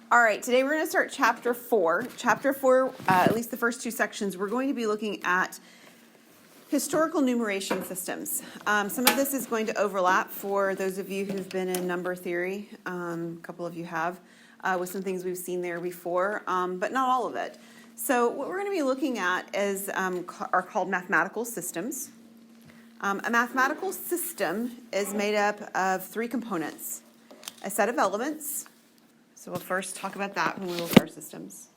All right, today we're going to start Chapter 4. Chapter 4, at least the first two sections, we're going to be looking at historical numeration systems. Some of this is going to overlap for those of you who've been in number theory. A couple of you have, with some things we've seen there before, but not all of it. So what we're going to be looking at is are called mathematical systems. A mathematical system is made up of three components: a set of elements. So we'll first talk about that when we look at our systems.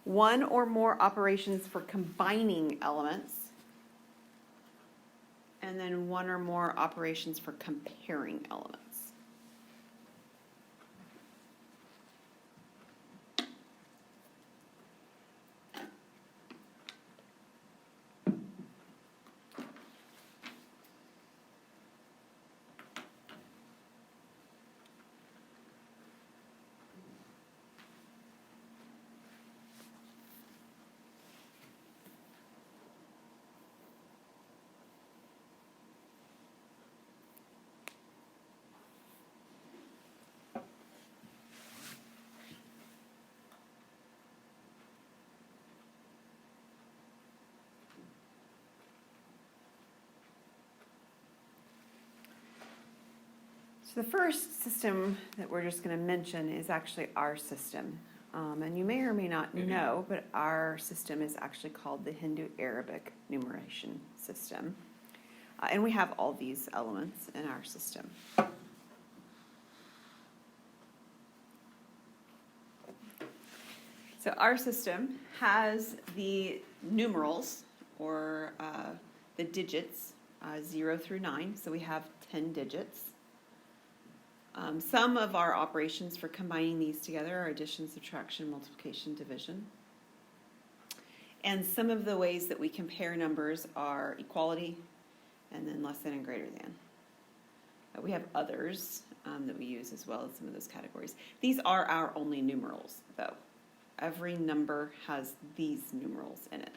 One or more operations for combining elements. And then one or more operations for comparing elements. So the first system that we're just going to mention is actually our system. And you may or may not know, but our system is actually called the Hindu-Arabic Numeration System. And we have all these elements in our system. So our system has the numerals, or the digits, 0 through 9. So we have 10 digits. Some of our operations for combining these together are addition, subtraction, multiplication, division. And some of the ways that we compare numbers are equality, and then less than and greater than. We have others that we use as well as some of those categories. These are our only numerals, though. Every number has these numerals in it.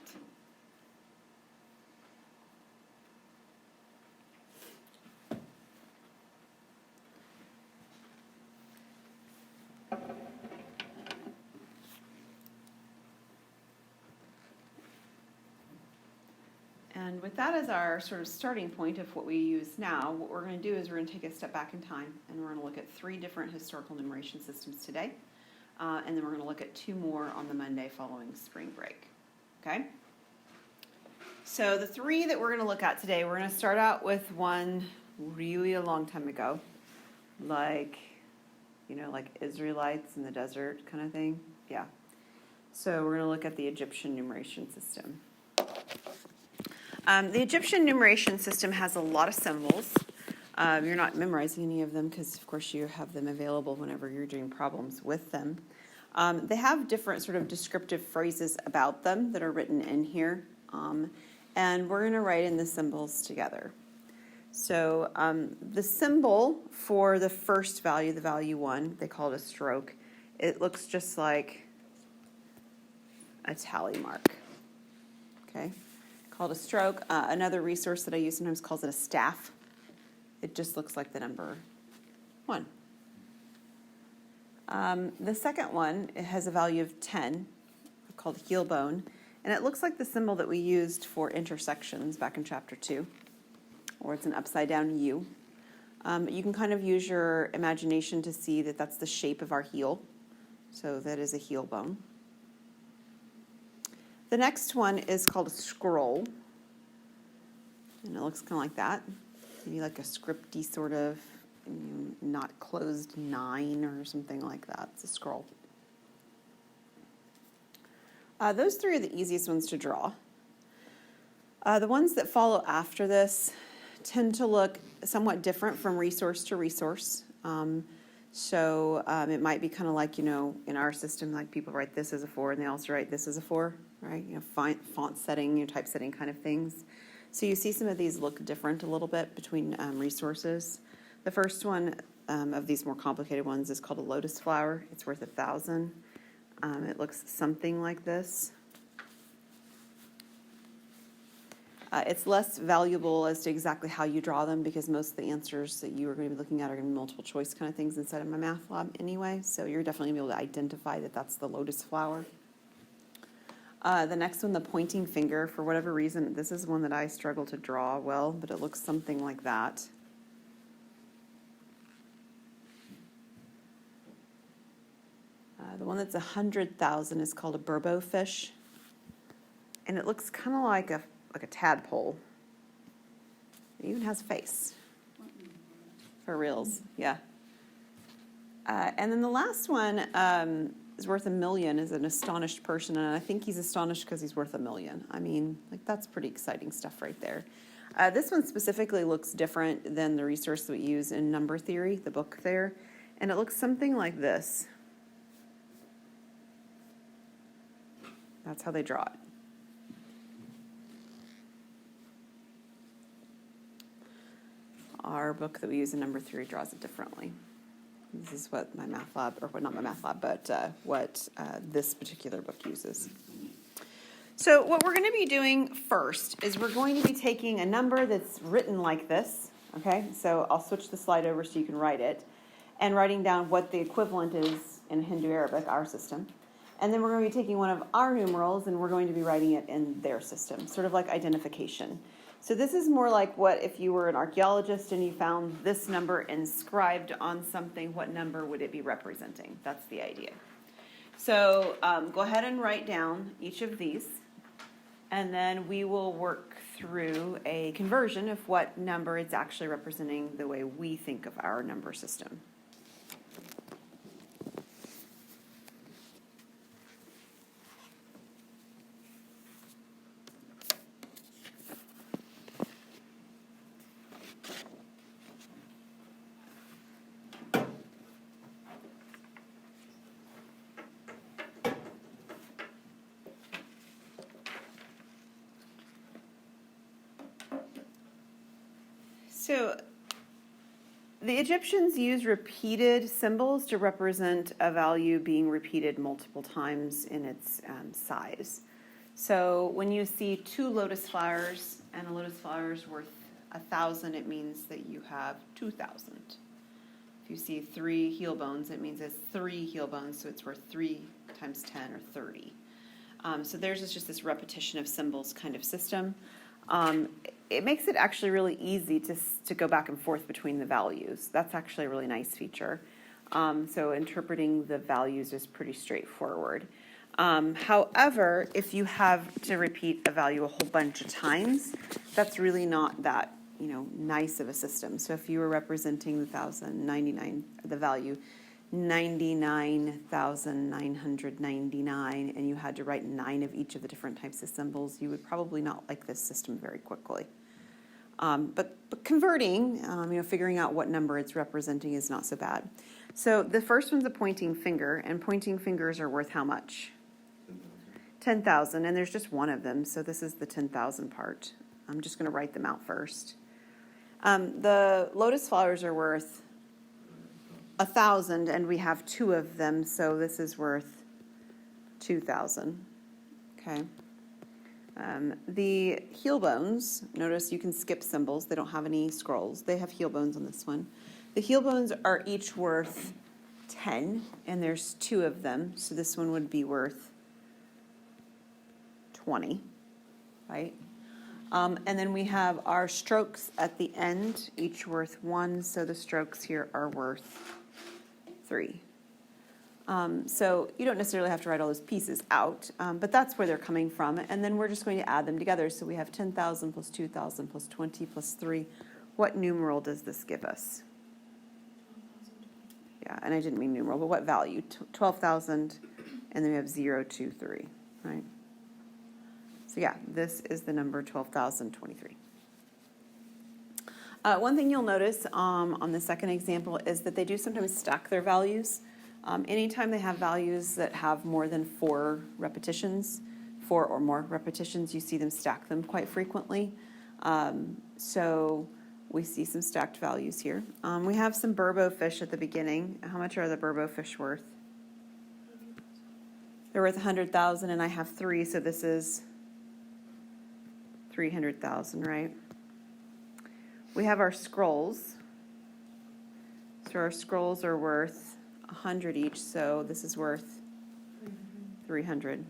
And with that as our sort of starting point of what we use now, what we're going to do is we're going to take a step back in time, and we're going to look at 3 different historical numeration systems today. And then we're going to look at 2 more on the Monday following spring break. Okay? So the 3 that we're going to look at today, we're going to start out with one really a long time ago, like, like Israelites in the desert kind of thing. Yeah. So we're going to look at the Egyptian numeration system. The Egyptian numeration system has a lot of symbols. You're not memorizing any of them because, of course, you have them available whenever you're doing problems with them. They have different sort of descriptive phrases about them that are written in here. And we're going to write in the symbols together. So the symbol for the first value, the value 1, they call it a stroke. It looks just like a tally mark. Okay? Called a stroke. Another resource that I use sometimes calls it a staff. It just looks like the number 1. The second one, it has a value of 10, called heel bone, and it looks like the symbol that we used for intersections back in chapter 2, or it's an upside down U. You can kind of use your imagination to see that that's the shape of our heel, so that is a heel bone. The next one is called a scroll, and it looks kind of like that. Maybe like a scripty sort of, not closed 9 or something like that. It's a scroll. Those 3 are the easiest ones to draw. The ones that follow after this tend to look somewhat different from resource to resource. So it might be kind of like, in our system, like people write this as a 4 and they also write this as a 4, right? Font setting, typesetting kind of things. So you see some of these look different a little bit between resources. The first one of these more complicated ones is called a lotus flower. It's worth 1,000. It looks something like this. It's less valuable as to exactly how you draw them because most of the answers that you are going to be looking at are going to be multiple choice kind of things inside of my math lab anyway. So you're definitely going to be able to identify that that's the lotus flower. The next one, the pointing finger, for whatever reason, this is one that I struggle to draw well, but it looks something like that. The one that's 100,000 is called a burbo fish, and it looks kind of like a tadpole. It even has a face. For reals, yeah. And then the last one is worth $1 million, is an astonished person, and I think he's astonished because he's worth $1 million. I mean, like, that's pretty exciting stuff right there. This one specifically looks different than the resource that we use in number theory, the book there, and it looks something like this. That's how they draw it. Our book that we use in number theory draws it differently. This is what my math lab, or not my math lab, but what this particular book uses. So what we're going to be doing first is we're going to be taking a number that's written like this, okay? So I'll switch the slide over so you can write it, and writing down what the equivalent is in Hindu Arabic, our system. And then we're going to be taking one of our numerals and we're going to be writing it in their system, sort of like identification. So this is more like what if you were an archaeologist and you found this number inscribed on something, what number would it be representing? That's the idea. So go ahead and write down each of these, and then we will work through a conversion of what number it's actually representing the way we think of our number system. So the Egyptians used repeated symbols to represent a value being repeated multiple times in its size. So when you see 2 lotus flowers and a lotus flower is worth 1,000, it means that you have 2,000. If you see 3 heel bones, it means it's 3 heel bones, so it's worth 3 times 10 or 30. So theirs is just this repetition of symbols kind of system. It makes it actually really easy to go back and forth between the values. That's actually a really nice feature. So interpreting the values is pretty straightforward. However, if you have to repeat a value a whole bunch of times, that's really not that, nice of a system. So if you were representing the value 99,999, and you had to write 9 of each of the different types of symbols, you would probably not like this system very quickly. But converting, figuring out what number it's representing is not so bad. So the first one's a pointing finger, and pointing fingers are worth how much? 10,000, and there's just one of them, so this is the 10,000 part. I'm just going to write them out first. The lotus flowers are worth 1,000, and we have 2 of them, so this is worth 2,000. Okay. The heel bones, notice you can skip symbols. They don't have any scrolls. They have heel bones on this one. The heel bones are each worth 10, and there's 2 of them, so this one would be worth 20, right? And then we have our strokes at the end, each worth 1, so the strokes here are worth 3. So you don't necessarily have to write all those pieces out, but that's where they're coming from. And then we're just going to add them together. So we have 10,000 plus 2,000 plus 20 plus 3. What numeral does this give us? Yeah, and I didn't mean numeral, but what value? 12,000, and then we have 0, 2, 3, right? So yeah, this is the number 12,023. One thing you'll notice on the second example is that they do sometimes stack their values. Anytime they have values that have more than 4 repetitions, 4 or more repetitions, you see them stack them quite frequently. So we see some stacked values here. We have some burbo fish at the beginning. How much are the burbo fish worth? They're worth 100,000, and I have 3, so this is 300,000, right? We have our scrolls. So our scrolls are worth 100 each, so this is worth 300.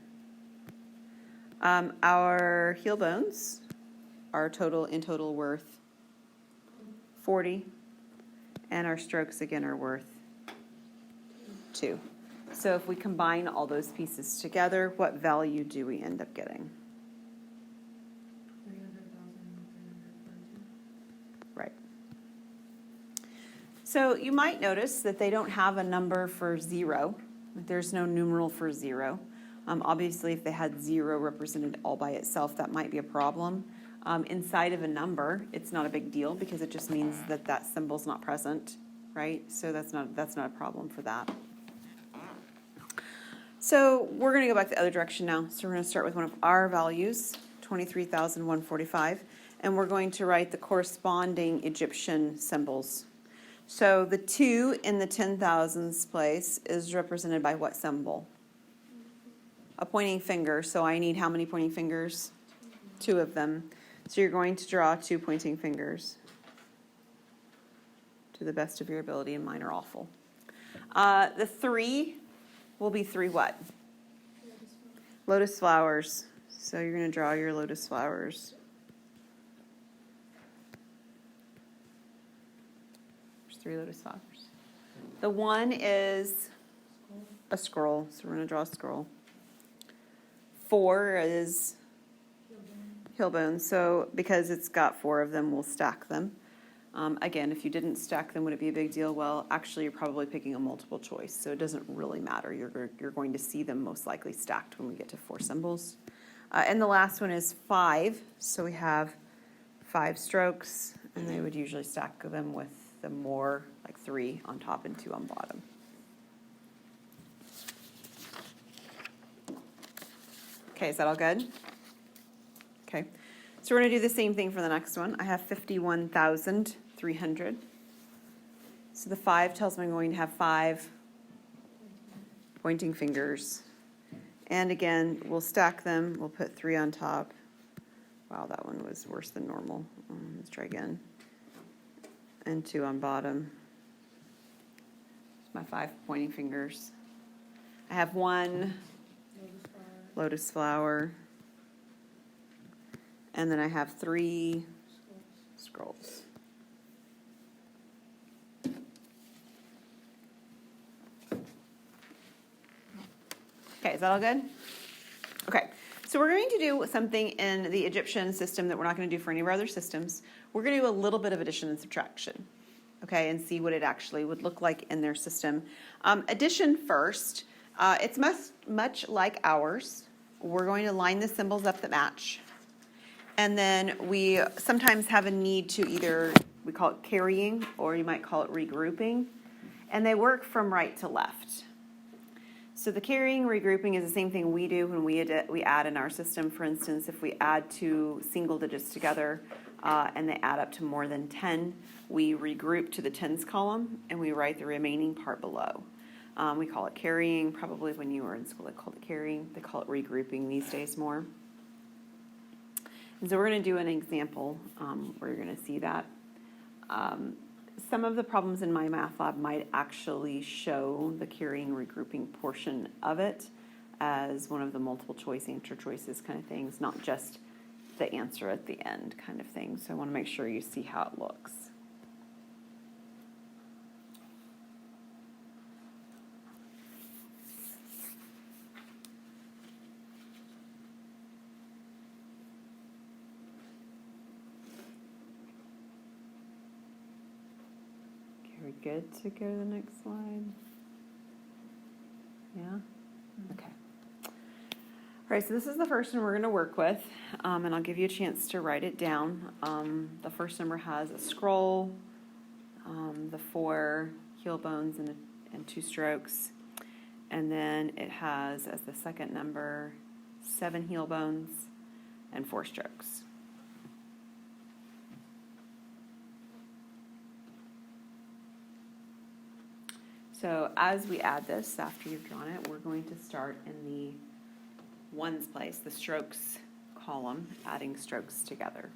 Our heel bones are in total worth 40, and our strokes again are worth 2. So if we combine all those pieces together, what value do we end up getting? 300,342. Right. So you might notice that they don't have a number for 0. There's no numeral for 0. Obviously, if they had 0 represented all by itself, that might be a problem. Inside of a number, it's not a big deal because it just means that that symbol's not present, right? So that's not a problem for that. So we're going to go back the other direction now. So we're going to start with one of our values, 23,145, and we're going to write the corresponding Egyptian symbols. So the 2 in the 10,000s place is represented by what symbol? A pointing finger. So I need how many pointing fingers? 2 of them. So you're going to draw 2 pointing fingers to the best of your ability, and mine are awful. The 3 will be 3 what? Lotus flowers. So you're going to draw your lotus flowers. There's 3 lotus flowers. The 1 is a scroll. So we're going to draw a scroll. 4 is heel bones. So because it's got 4 of them, we'll stack them. Again, if you didn't stack them, would it be a big deal? Well, actually, you're probably picking a multiple choice, so it doesn't really matter. You're going to see them most likely stacked when we get to 4 symbols. And the last one is 5. So we have 5 strokes, and they would usually stack them with the more, like 3 on top and 2 on bottom. Okay, is that all good? Okay. So we're going to do the same thing for the next one. I have 51,300. So the 5 tells me I'm going to have 5 pointing fingers. And again, we'll stack them. We'll put 3 on top. Wow, that one was worse than normal. Let's try again. And 2 on bottom. It's my 5 pointing fingers. I have 1 lotus flower. And then I have 3 scrolls. Okay, is that all good? Okay, so we're going to do something in the Egyptian system that we're not going to do for any of our other systems. We're going to do a little bit of addition and subtraction, okay, and see what it actually would look like in their system. Addition first, it's much like ours. We're going to line the symbols up that match. And then we sometimes have a need to either, we call it carrying, or you might call it regrouping. And they work from right to left. So the carrying, regrouping is the same thing we do when we add in our system. For instance, if we add 2 single digits together and they add up to more than 10, we regroup to the tens column and we write the remaining part below. We call it carrying. Probably when you were in school they called it carrying. They call it regrouping these days more. And so we're going to do an example where you're going to see that. Some of the problems in my math lab might actually show the carrying regrouping portion of it as one of the multiple choice answer choices kind of things, not just the answer at the end kind of thing. So I want to make sure you see how it looks. Are we good to go to the next slide? Yeah? Okay. All right, so this is the first one we're going to work with, and I'll give you a chance to write it down. The first number has a scroll, the 4 heel bones and 2 strokes, and then it has, as the second number, 7 heel bones and 4 strokes. So as we add this, after you've drawn it, we're going to start in the ones place, the strokes column, adding strokes together.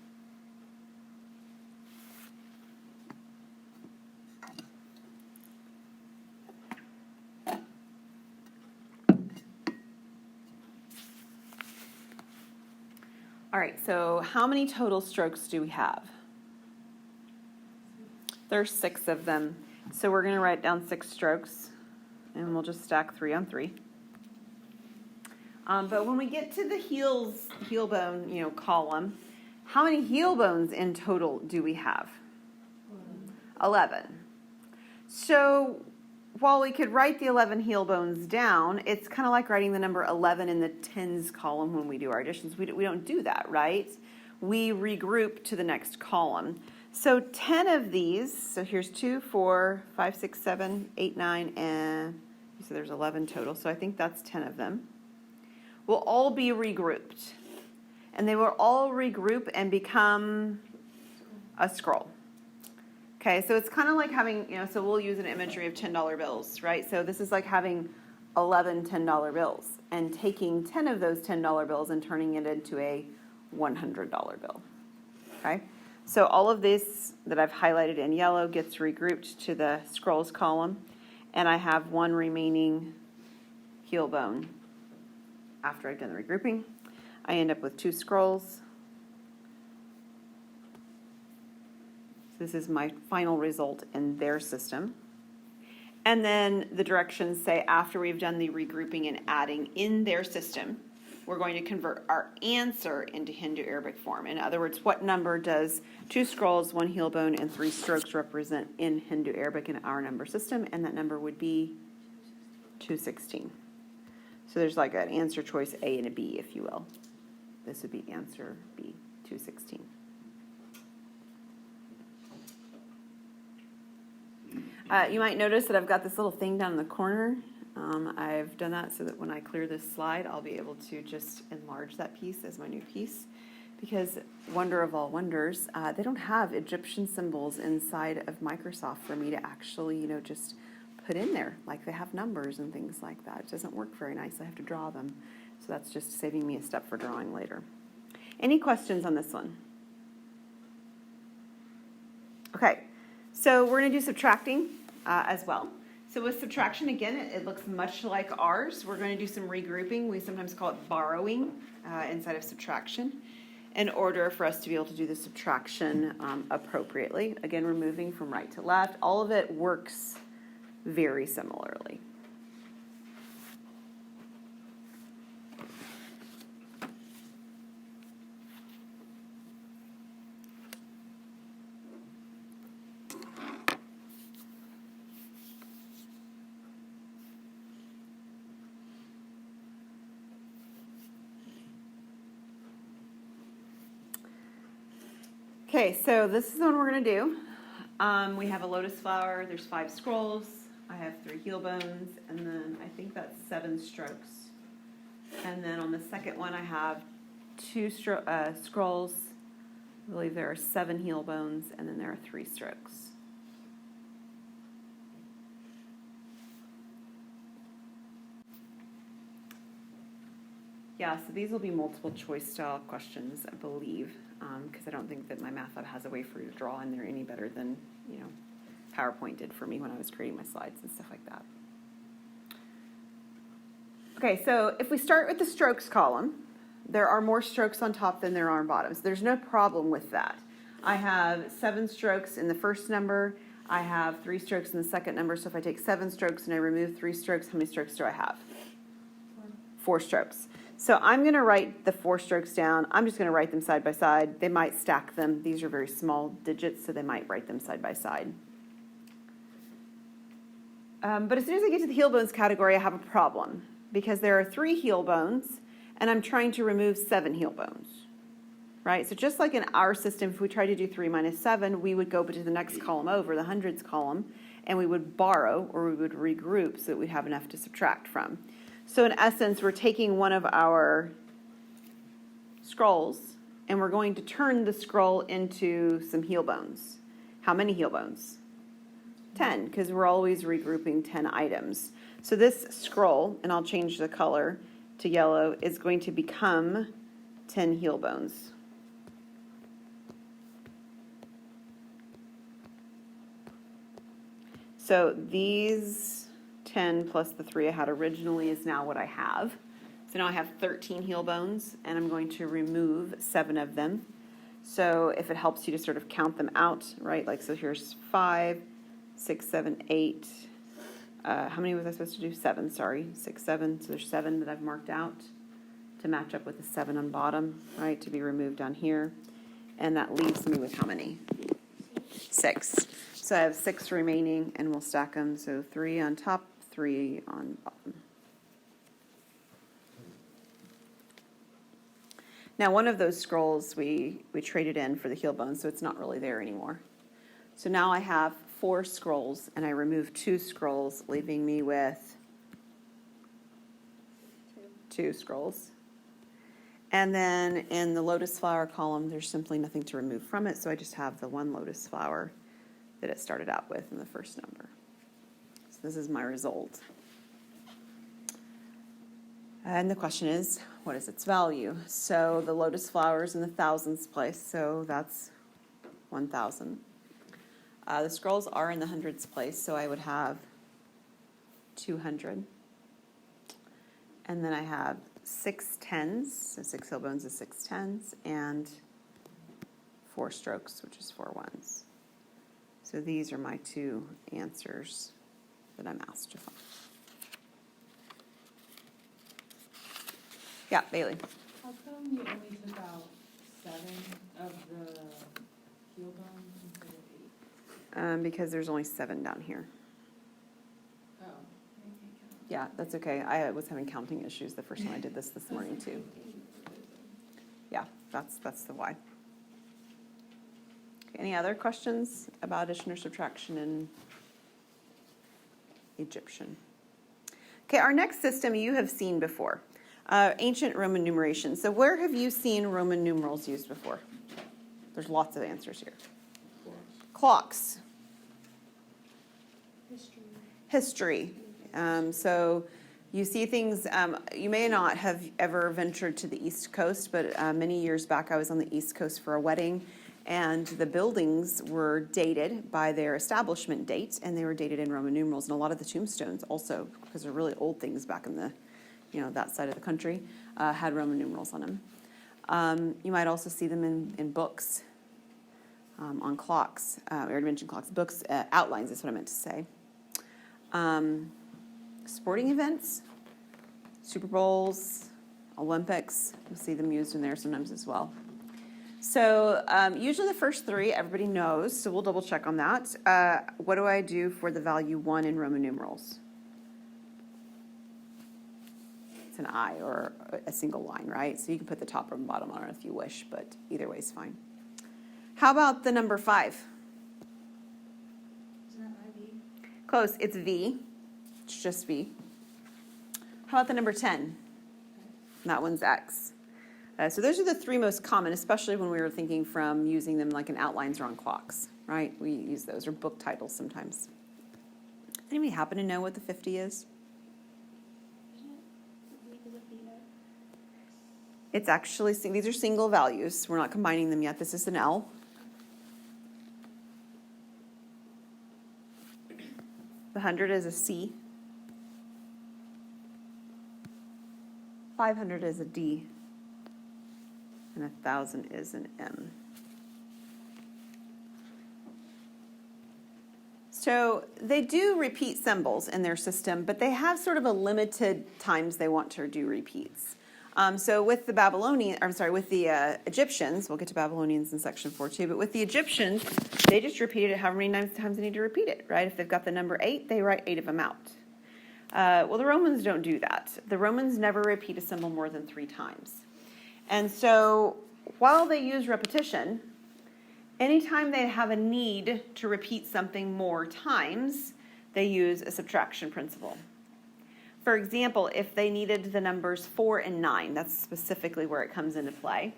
All right, so how many total strokes do we have? There's 6 of them. So we're going to write down 6 strokes, and we'll just stack 3 on 3. But when we get to the heel bone, column, how many heel bones in total do we have? 11. So while we could write the 11 heel bones down, it's kind of like writing the number 11 in the tens column when we do our additions. We don't do that, right? We regroup to the next column. So 10 of these, so here's 2, 4, 5, 6, 7, 8, 9, and so there's 11 total. So I think that's 10 of them. Will all be regrouped. And they will all regroup and become a scroll. Okay, so it's kind of like having, so we'll use an imagery of $10 bills, right? So this is like having 11 $10 bills and taking 10 of those $10 bills and turning it into a $100 bill. Okay, so all of this that I've highlighted in yellow gets regrouped to the scrolls column, and I have one remaining heel bone. After I've done the regrouping, I end up with 2 scrolls. This is my final result in their system. And then the directions say after we've done the regrouping and adding in their system, we're going to convert our answer into Hindu-Arabic form. In other words, what number does 2 scrolls, 1 heel bone, and 3 strokes represent in Hindu-Arabic in our number system? And that number would be 216. So there's like an answer choice A and a B, if you will. This would be answer B, 216. You might notice that I've got this little thing down in the corner. I've done that so that when I clear this slide, I'll be able to just enlarge that piece as my new piece. Because wonder of all wonders, they don't have Egyptian symbols inside of Microsoft for me to actually, just put in there. Like they have numbers and things like that. It doesn't work very nice. I have to draw them. So that's just saving me a step for drawing later. Any questions on this one? Okay, so we're going to do subtracting as well. So with subtraction, again, it looks much like ours. We're going to do some regrouping. We sometimes call it borrowing inside of subtraction in order for us to be able to do the subtraction appropriately. Again, we're moving from right to left. All of it works very similarly. Okay, so this is the one we're going to do. We have a lotus flower, there's 5 scrolls, I have 3 heel bones, and then I think that's 7 strokes. And then on the second one I have 2 scrolls, I believe there are 7 heel bones, and then there are 3 strokes. Yeah, so these will be multiple choice style questions, I believe, because I don't think that my math lab has a way for you to draw in there any better than, PowerPoint did for me when I was creating my slides and stuff like that. Okay, so if we start with the strokes column, there are more strokes on top than there are on bottoms. There's no problem with that. I have 7 strokes in the first number. I have 3 strokes in the second number. So if I take 7 strokes and I remove 3 strokes, how many strokes do I have? 4 strokes. So I'm going to write the 4 strokes down. I'm just going to write them side by side. They might stack them. These are very small digits, so they might write them side by side. But as soon as I get to the heel bones category, I have a problem because there are 3 heel bones, and I'm trying to remove 7 heel bones, right? So just like in our system, if we try to do 3 minus 7, we would go to the next column over, the hundreds column, and we would borrow or we would regroup so that we'd have enough to subtract from. So in essence, we're taking one of our scrolls, and we're going to turn the scroll into some heel bones. How many heel bones? 10, because we're always regrouping 10 items. So this scroll, and I'll change the color to yellow, is going to become 10 heel bones. So these 10 plus the 3 I had originally is now what I have. So now I have 13 heel bones, and I'm going to remove 7 of them. So if it helps you to sort of count them out, right? Like, so here's 5, 6, 7, 8. How many was I supposed to do? 7, sorry. 6, 7. So there's 7 that I've marked out to match up with the 7 on bottom, right? To be removed down here. And that leaves me with how many? 6. So I have 6 remaining, and we'll stack them. So 3 on top, 3 on bottom. Now, one of those scrolls we traded in for the heel bone, so it's not really there anymore. So now I have 4 scrolls, and I removed 2 scrolls, leaving me with 2 scrolls. And then in the lotus flower column, there's simply nothing to remove from it, so I just have the 1 lotus flower that it started out with in the first number. So this is my result. And the question is, what is its value? So the lotus flower is in the thousands place, so that's 1,000. The scrolls are in the hundreds place, so I would have 200. And then I have 6 tens, so 6 heel bones is 6 tens, and 4 strokes, which is 4 ones. So these are my 2 answers that I'm asked to find. Yeah, Bailey. How come you only took out 7 of the heel bones instead of 8? Because there's only 7 down here. Oh. Yeah, that's okay. I was having counting issues the first time I did this morning too. Yeah, that's the why. Okay, any other questions about addition or subtraction in Egyptian? Okay, our next system you have seen before. Ancient Roman numeration. So where have you seen Roman numerals used before? There's lots of answers here. Clocks. History. So you see things, you may not have ever ventured to the East Coast, but many years back I was on the East Coast for a wedding, and the buildings were dated by their establishment date, and they were dated in Roman numerals, and a lot of the tombstones also, because they're really old things back in the, that side of the country, had Roman numerals on them. You might also see them in books, on clocks. I already mentioned clocks. Books, outlines is what I meant to say. Sporting events, Super Bowls, Olympics, you'll see them used in there sometimes as well. So usually the first 3 everybody knows, so we'll double check on that. What do I do for the value 1 in Roman numerals? It's an I or a single line, right? So you can put the top or bottom on it if you wish, but either way is fine. How about the number 5? Isn't that IV? Close, it's V. It's just V. How about the number 10? That one's X. So those are the 3 most common, especially when we were thinking from using them like in outlines or on clocks, right? We use those, or book titles sometimes. Anybody happen to know what the 50 is? It's actually, these are single values. We're not combining them yet. This is an L. The 100 is a C. 500 is a D. And 1,000 is an M. So they do repeat symbols in their system, but they have sort of a limited times they want to do repeats. So with the with the Egyptians, we'll get to Babylonians in section 4 too, but with the Egyptians, they just repeated it however many times they need to repeat it, right? If they've got the number 8, they write 8 of them out. Well, the Romans don't do that. The Romans never repeat a symbol more than 3 times. And so while they use repetition, anytime they have a need to repeat something more times, they use a subtraction principle. For example, if they needed the numbers 4 and 9, that's specifically where it comes into play.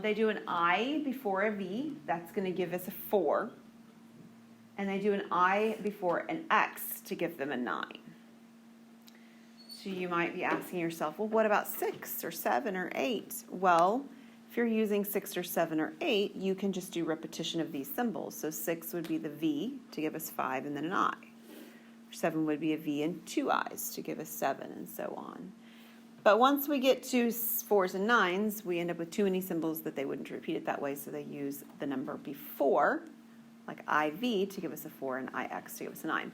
They do an I before a V, that's going to give us a 4. And they do an I before an X to give them a 9. So you might be asking yourself, well, what about 6 or 7 or 8? Well, if you're using 6 or 7 or 8, you can just do repetition of these symbols. So 6 would be the V to give us 5 and then an I. 7 would be a V and 2 I's to give us 7 and so on. But once we get to 4s and 9s, we end up with too many symbols that they wouldn't repeat it that way, so they use the number before, like IV, to give us a 4 and IX to give us a 9.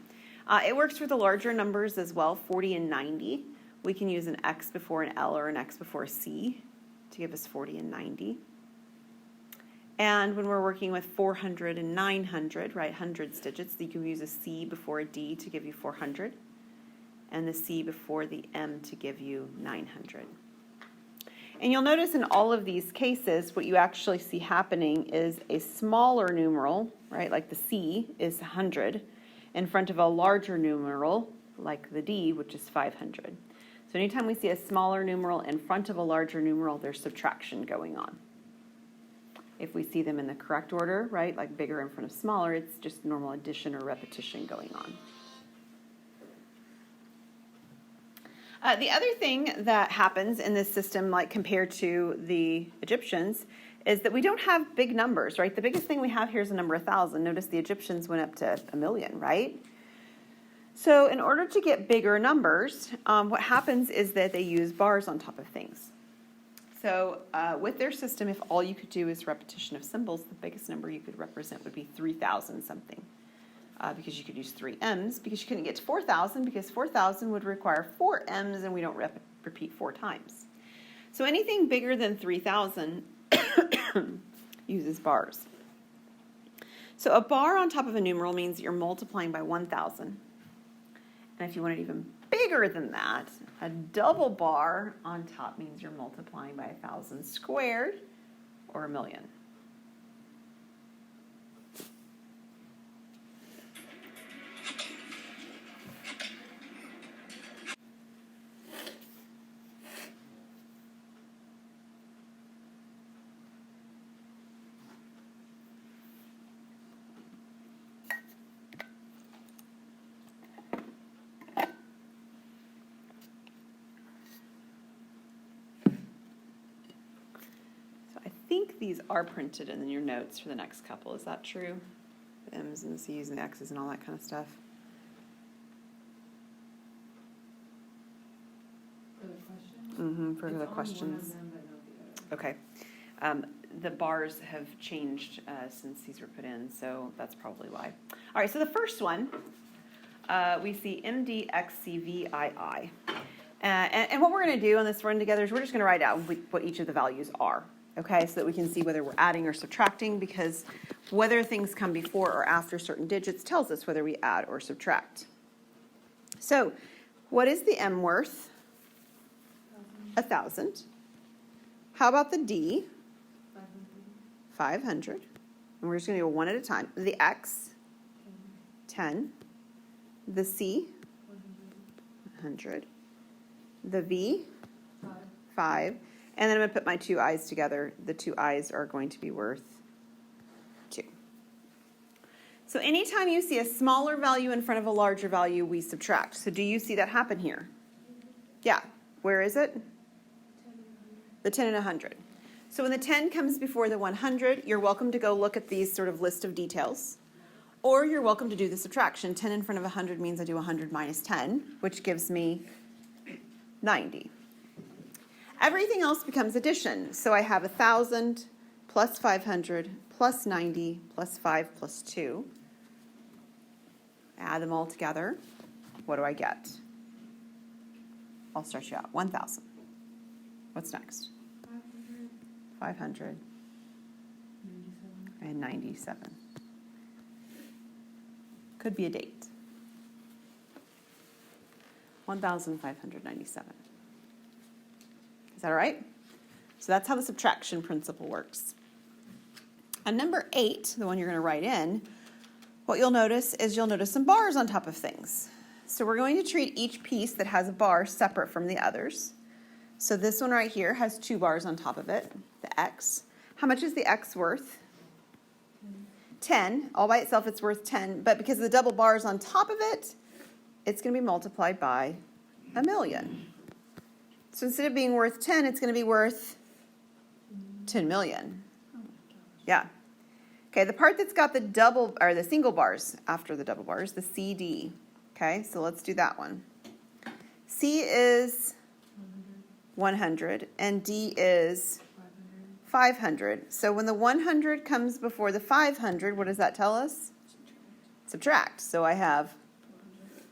It works for the larger numbers as well, 40 and 90. We can use an X before an L or an X before a C to give us 40 and 90. And when we're working with 400 and 900, right, hundreds digits, you can use a C before a D to give you 400, and the C before the M to give you 900. And you'll notice in all of these cases, what you actually see happening is a smaller numeral, right, like the C is 100, in front of a larger numeral, like the D, which is 500. So anytime we see a smaller numeral in front of a larger numeral, there's subtraction going on. If we see them in the correct order, right, like bigger in front of smaller, it's just normal addition or repetition going on. The other thing that happens in this system, like compared to the Egyptians, is that we don't have big numbers, right? The biggest thing we have here is the number 1,000. Notice the Egyptians went up to 1,000,000, right? So in order to get bigger numbers, what happens is that they use bars on top of things. So with their system, if all you could do is repetition of symbols, the biggest number you could represent would be 3,000 something. Because you could use 3 M's, because you couldn't get to 4,000, because 4,000 would require 4 M's, and we don't repeat 4 times. So anything bigger than 3,000 uses bars. So a bar on top of a numeral means that you're multiplying by 1,000. And if you want it even bigger than that, a double bar on top means you're multiplying by 1,000 squared, or 1,000,000. I think these are printed in your notes for the next couple. Is that true? The M's and the C's and the X's and all that kind of stuff. For the questions? Mm-hmm, for the It's on questions. one of them, but not the other. Okay. The bars have changed since these were put in, so that's probably why. All right, so the first one, we see MDXCVII. And what we're going to do on this run together is we're just going to write out what each of the values are, okay, so that we can see whether we're adding or subtracting, because whether things come before or after certain digits tells us whether we add or subtract. So what is the M worth? 1,000. How about the D? 500. And we're just going to go one at a time. The X? 10. The C? 100. The V? 5. And then I'm going to put my 2 I's together. The 2 I's are going to be worth 2. So anytime you see a smaller value in front of a larger value, we subtract. So do you see that happen here? Yeah. Where is it? The 10 and 100. So when the 10 comes before the 100, you're welcome to go look at these sort of list of details. Or you're welcome to do the subtraction. 10 in front of 100 means I do 100 minus 10, which gives me 90. Everything else becomes addition. So I have 1,000 plus 500 plus 90 plus 5 plus 2. Add them all together. What do I get? I'll start you out. 1,000. What's next? 500 and 97. Could be a date. 1,597. Is that all right? So that's how the subtraction principle works. And number 8, the one you're going to write in, what you'll notice is you'll notice some bars on top of things. So we're going to treat each piece that has a bar separate from the others. So this one right here has 2 bars on top of it, the X. How much is the X worth? 10. All by itself it's worth 10, but because the double bar is on top of it, it's going to be multiplied by a million. So instead of being worth 10, it's going to be worth 10 million. Yeah. Okay, the part that's got the double, or the single bars after the double bars, the CD. Okay, so let's do that one. C is 100 and D is 500. So when the 100 comes before the 500, what does that tell us? Subtract. So I have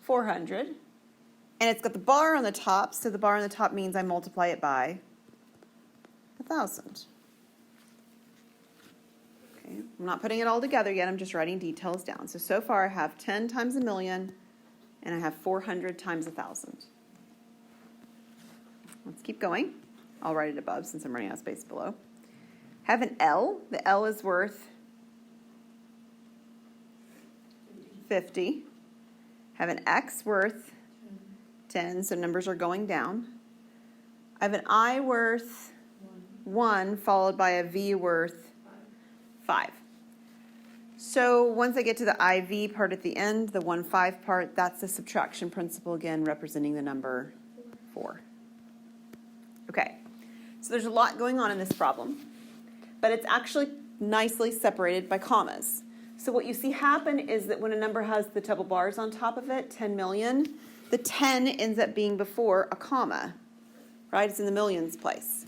400. And it's got the bar on the top, so the bar on the top means I multiply it by 1,000. Okay, I'm not putting it all together yet, I'm just writing details down. So far I have 10 times a million, and I have 400 times 1,000. Let's keep going. I'll write it above since I'm running out of space below. Have an L. The L is worth 50. Have an X worth 10, so numbers are going down. I have an I worth 1 followed by a V worth 5. So once I get to the IV part at the end, the 1, 5 part, that's the subtraction principle again, representing the number 4. Okay, so there's a lot going on in this problem, but it's actually nicely separated by commas. So what you see happen is that when a number has the double bars on top of it, 10 million, the 10 ends up being before a comma, right? It's in the millions place.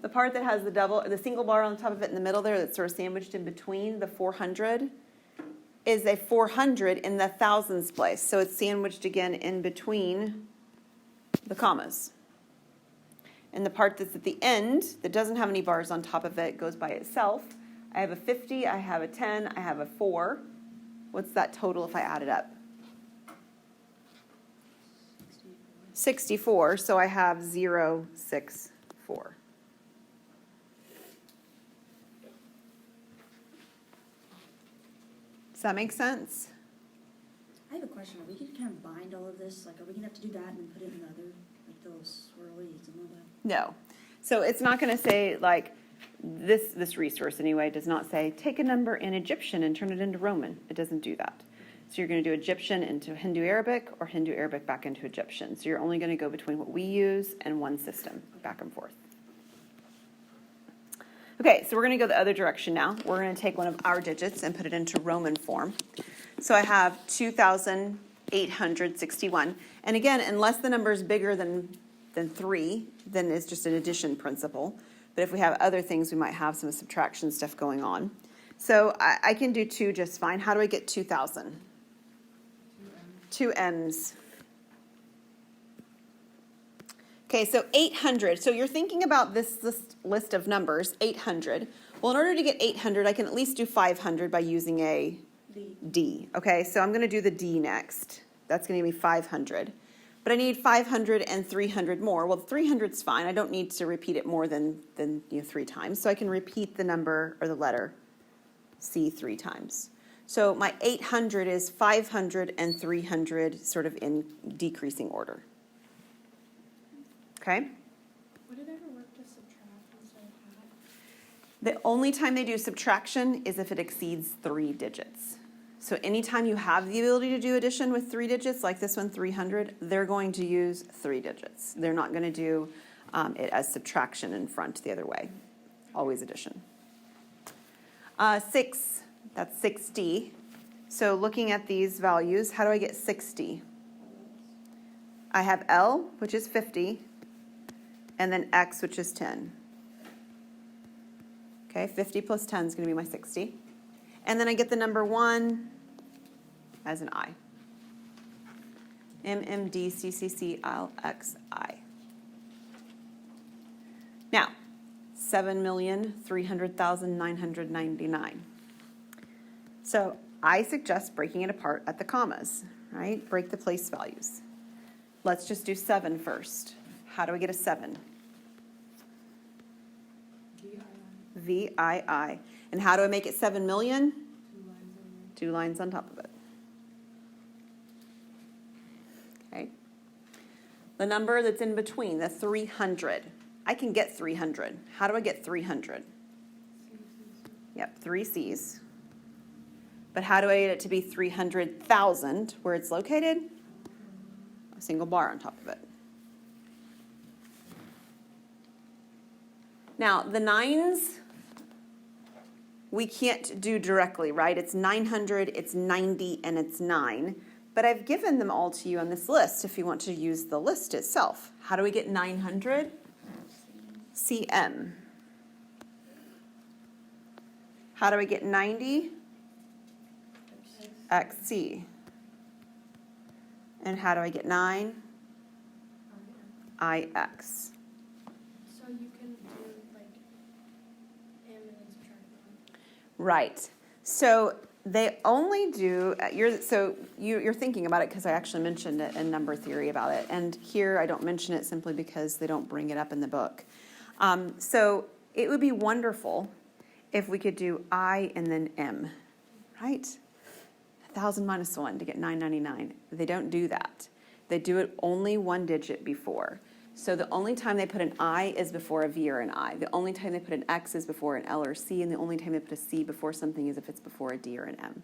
The part that has the single bar on top of it in the middle there that's sort of sandwiched in between the 400 is a 400 in the thousands place. So it's sandwiched again in between the commas. And the part that's at the end that doesn't have any bars on top of it goes by itself. I have a 50, I have a 10, I have a 4. What's that total if I add it up? 64, so I have 0, 6, 4. Does that make sense? I have a question. Are we going to kind of bind all of this? Like, are we going to have to do that and then put it in the other, like those swirlies and all that? No. So it's not going to say, like, this resource anyway does not say, take a number in Egyptian and turn it into Roman. It doesn't do that. So you're going to do Egyptian into Hindu Arabic or Hindu Arabic back into Egyptian. So you're only going to go between what we use and one system, back and forth. Okay, so we're going to go the other direction now. We're going to take one of our digits and put it into Roman form. So I have 2,861. And again, unless the number is bigger than 3, then it's just an addition principle. But if we have other things, we might have some subtraction stuff going on. So I can do 2 just fine. How do I get 2,000? 2 M's. Okay, so 800. So you're thinking about this list of numbers, 800. Well, in order to get 800, I can at least do 500 by using a D. Okay, so I'm going to do the D next. That's going to give me 500. But I need 500 and 300 more. Well, 300's fine. I don't need to repeat it more than 3 times. So I can repeat the number or the letter C 3 times. So my 800 is 500 and 300 sort of in decreasing order. Okay? Would it ever work to subtract instead of add? The only time they do subtraction is if it exceeds 3 digits. So anytime you have the ability to do addition with 3 digits, like this one, 300, they're going to use 3 digits. They're not going to do it as subtraction in front the other way. Always addition. 6, that's 60. So looking at these values, how do I get 60? I have L, which is 50, and then X, which is 10. Okay, 50 plus 10 is going to be my 60. And then I get the number 1 as an I. MMDCCCLXI. Now, 7,300,999. So I suggest breaking it apart at the commas, right? Break the place values. Let's just do 7 first. How do I get a 7? VII. And how do I make it 7 million? 2 lines on top of it. Okay. The number that's in between, the 300. I can get 300. How do I get 300? Yep, 3 C's. But how do I get it to be 300,000 where it's located? a single bar on top of it. Now, the 9s, we can't do directly, right? It's 900, it's 90, and it's 9. But I've given them all to you on this list if you want to use the list itself. How do we get 900? CM. How do we get 90? XC. And how do I get 9? IX. So you can do like M and then subtract 1. Right. So they only do, you're thinking about it because I actually mentioned it in number theory about it. And here I don't mention it simply because they don't bring it up in the book. So it would be wonderful if we could do I and then M, right? 1,000 minus 1 to get 999. They don't do that. They do it only one digit before. So the only time they put an I is before a V or an I. The only time they put an X is before an L or C, and the only time they put a C before something is if it's before a D or an M.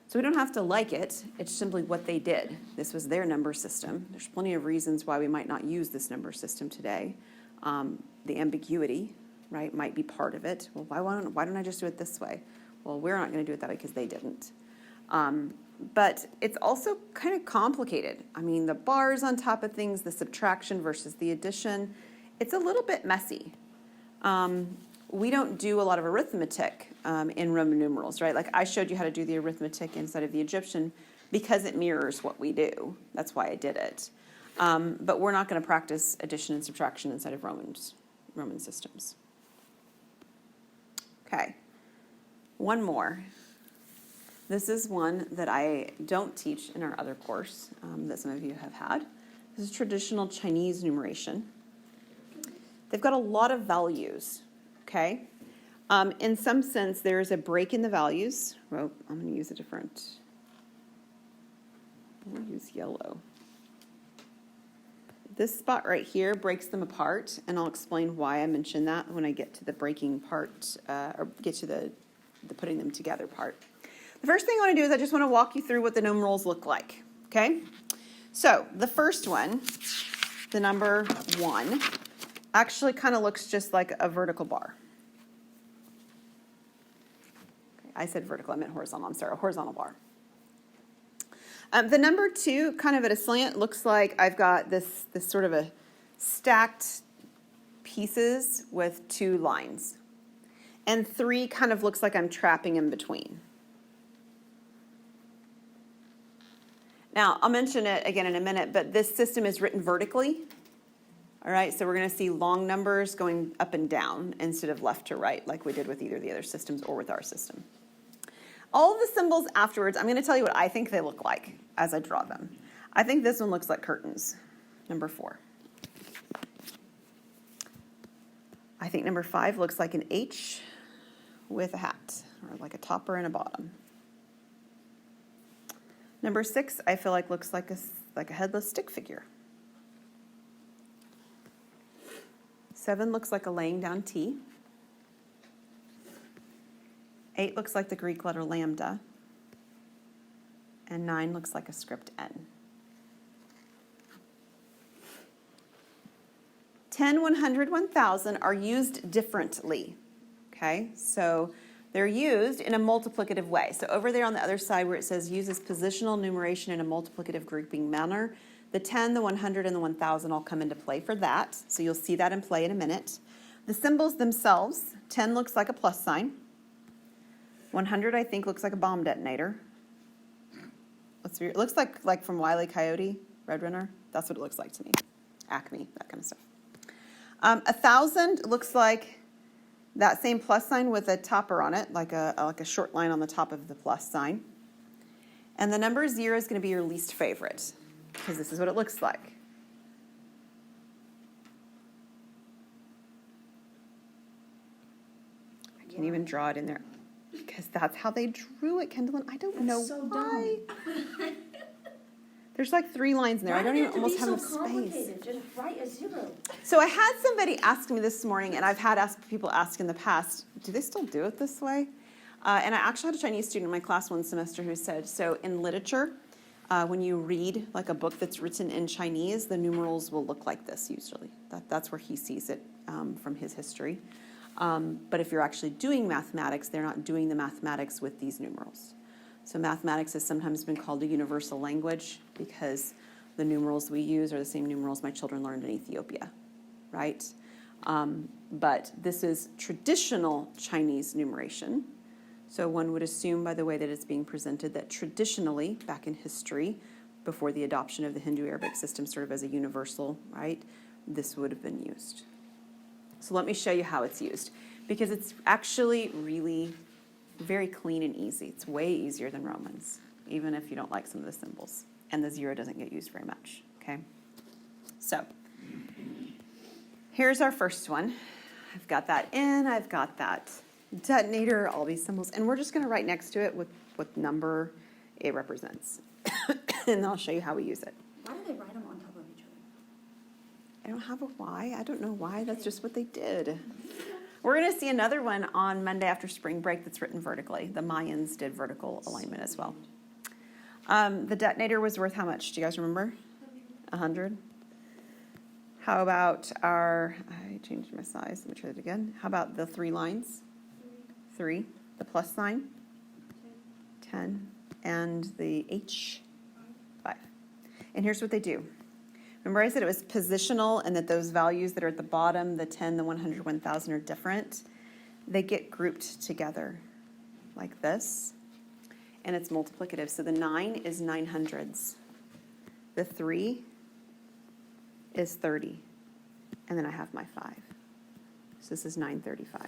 So we don't have to like it. It's simply what they did. This was their number system. There's plenty of reasons why we might not use this number system today. The ambiguity, right, might be part of it. Well, why don't I just do it this way? Well, we're not going to do it that way because they didn't. But it's also kind of complicated. I mean, the bars on top of things, the subtraction versus the addition, it's a little bit messy. We don't do a lot of arithmetic in Roman numerals, right? Like I showed you how to do the arithmetic inside of the Egyptian because it mirrors what we do. That's why I did it. But we're not going to practice addition and subtraction inside of Roman systems. Okay, one more. This is one that I don't teach in our other course that some of you have had. This is traditional Chinese numeration. They've got a lot of values, okay? In some sense, there is a break in the values. Well, I'm going to use a different, I'm going to use yellow. This spot right here breaks them apart, and I'll explain why I mention that when I get to the breaking part, or get to the putting them together part. The first thing I want to do is I just want to walk you through what the numerals look like, okay? So the first one, the number 1, actually kind of looks just like a vertical bar. Okay, I said vertical, I meant horizontal. I'm sorry, a horizontal bar. The number 2, kind of at a slant, looks like I've got this sort of a stacked pieces with 2 lines. And 3 kind of looks like I'm trapping in between. Now, I'll mention it again in a minute, but this system is written vertically. All right, so we're going to see long numbers going up and down instead of left to right, like we did with either the other systems or with our system. All of the symbols afterwards, I'm going to tell you what I think they look like as I draw them. I think this one looks like curtains, number 4. I think number 5 looks like an H with a hat, or like a topper and a bottom. Number 6, I feel like looks like a headless stick figure. 7 looks like a laying down T. 8 looks like the Greek letter lambda. And 9 looks like a script N. 10, 100, 1,000 are used differently, okay? So they're used in a multiplicative way. So over there on the other side where it says uses positional numeration in a multiplicative grouping manner, the 10, the 100, and the 1,000 all come into play for that. So you'll see that in play in a minute. The symbols themselves, 10 looks like a plus sign. 100, I think, looks like a bomb detonator. It looks like from Wile E. Coyote, Roadrunner. That's what it looks like to me. Acme, that kind of stuff. 1,000 looks like that same plus sign with a topper on it, like a short line on the top of the plus sign. And the number 0 is going to be your least favorite, because this is what it looks like. I can't even draw it in there, because that's how they drew it, Kendall. I don't know so why. dumb. There's like 3 lines in there. I don't even almost have enough so space. complicated? Just write a 0. So I had somebody ask me this morning, and I've had people ask in the past, do they still do it this way? And I actually had a Chinese student in my class one semester who said, so in literature, When you read like a book that's written in Chinese, the numerals will look like this usually. That's where he sees it from his history. But if you're actually doing mathematics, they're not doing the mathematics with these numerals. So mathematics has sometimes been called a universal language because the numerals we use are the same numerals my children learned in Ethiopia, right? But this is traditional Chinese numeration. So one would assume by the way that it's being presented that traditionally, back in history, before the adoption of the Hindu-Arabic system sort of as a universal, right, this would have been used. So let me show you how it's used, because it's actually really very clean and easy. It's way easier than Romans, even if you don't like some of the symbols. And the 0 doesn't get used very much, okay? So here's our first one. I've got that in, I've got that detonator, all these symbols, and we're just going to write next to it what number it represents. And I'll show you how we use it. Why do they write them on top of each other? I don't have a why. I don't know why. That's just what they did. We're going to see another one on Monday after spring break that's written vertically. The Mayans did vertical alignment as well. The detonator was worth how much? Do you guys remember? 100. How about I changed my size. Let me try that again. How about the 3 lines? 3. The plus sign? 10. And the H? 5. And here's what they do. Remember I said it was positional and that those values that are at the bottom, the 10, the 100, 1,000 are different. They get grouped together like this. And it's multiplicative. So the 9 is 900s. The 3 is 30. And then I have my 5. So this is 935.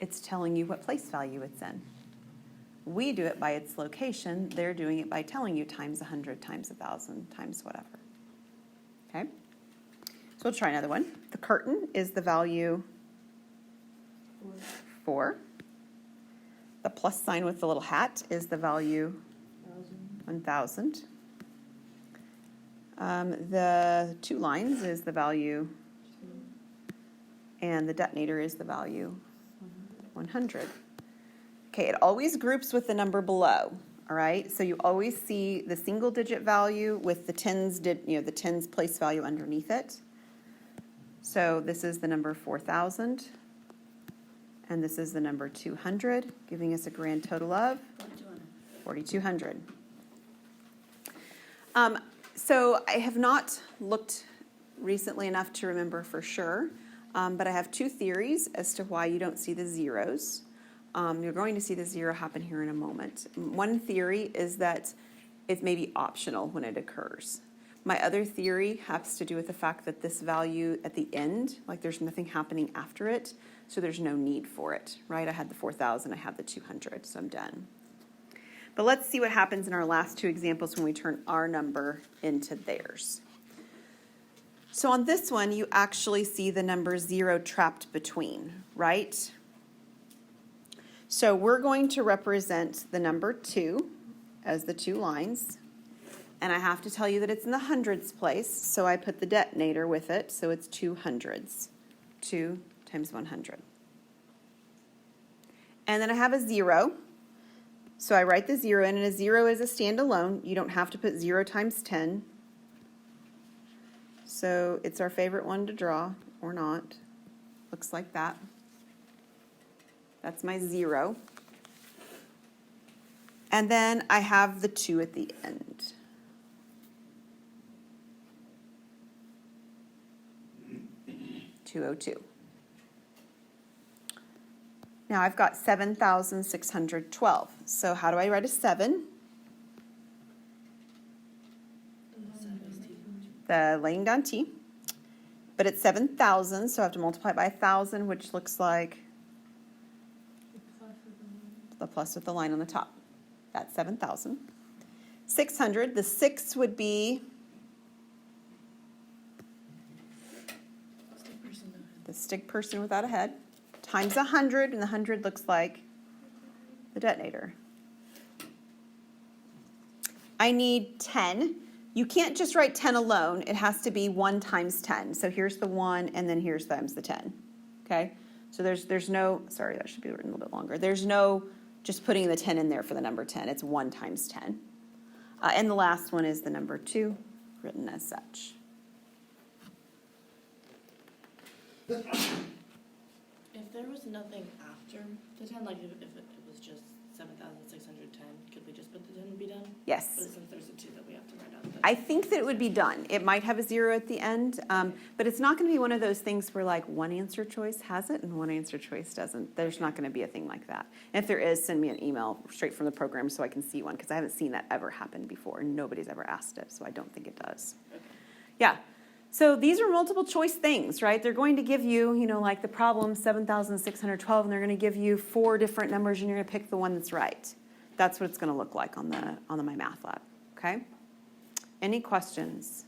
It's telling you what place value it's in. We do it by its location. They're doing it by telling you times 100, times 1,000, times whatever. Okay? So we'll try another one. The curtain is the value 4. The plus sign with the little hat is the value 1,000. The 2 lines is the value, and the detonator is the value 100. Okay, it always groups with the number below, all right? So you always see the single digit value with the tens, the tens place value underneath it. So this is the number 4,000, and this is the number 200, giving us a grand total of 4,200. So I have not looked recently enough to remember for sure, but I have 2 theories as to why you don't see the zeros. You're going to see the 0 happen here in a moment. One theory is that it may be optional when it occurs. My other theory has to do with the fact that this value at the end, like there's nothing happening after it, so there's no need for it, right? I had the 4,000, I have the 200, so I'm done. But let's see what happens in our last 2 examples when we turn our number into theirs. So on this one, you actually see the number 0 trapped between, right? So we're going to represent the number 2 as the 2 lines. And I have to tell you that it's in the hundreds place, so I put the detonator with it, so it's 2 hundreds. 2 times 100. And then I have a 0. So I write the 0 in, and a 0 is a standalone. You don't have to put 0 times 10. So it's our favorite one to draw, or not. Looks like that. That's my 0. And then I have the 2 at the end. $202. Now I've got 7,612. So how do I write a 7? The laying down T. But it's 7,000, so I have to multiply it by 1,000, which looks like the plus with the line on the top. That's 7,000. 600, the 6 would be the stick person without a head, times 100, and the 100 looks like the detonator. I need 10. You can't just write 10 alone. It has to be 1 times 10. So here's the 1, and then here's times the 10. Okay? So there's no, sorry, that should be written a little bit longer. There's no just putting the 10 in there for the number 10. It's 1 times 10. And the last one is the number 2, written as such. If there was nothing after the 10, like if it was just 7,610, could we just put the 10 and be done? Yes. But since there's a 2 that we have to write out. I think that it would be done. It might have a 0 at the end, but it's not going to be one of those things where like one answer choice has it and one answer choice doesn't. There's not going to be a thing like that. And if there is, send me an email straight from the program so I can see one, because I haven't seen that ever happen before and nobody's ever asked it, so I don't think it does. Okay. Yeah. So these are multiple choice things, right? They're going to give you, like the problem 7,612, and they're going to give you 4 different numbers, and you're going to pick the one that's right. That's what it's going to look like on the My Math Lab. Okay. Any questions?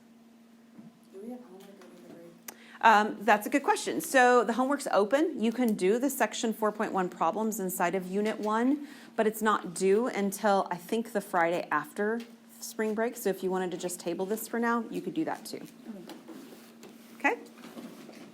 Do we have homework over the break? That's a good question. So the homework's open. You can do the section 4.1 problems inside of Unit 1, but it's not due until I think the Friday after spring break. So if you wanted to just table this for now, you could do that too. Okay. Okay?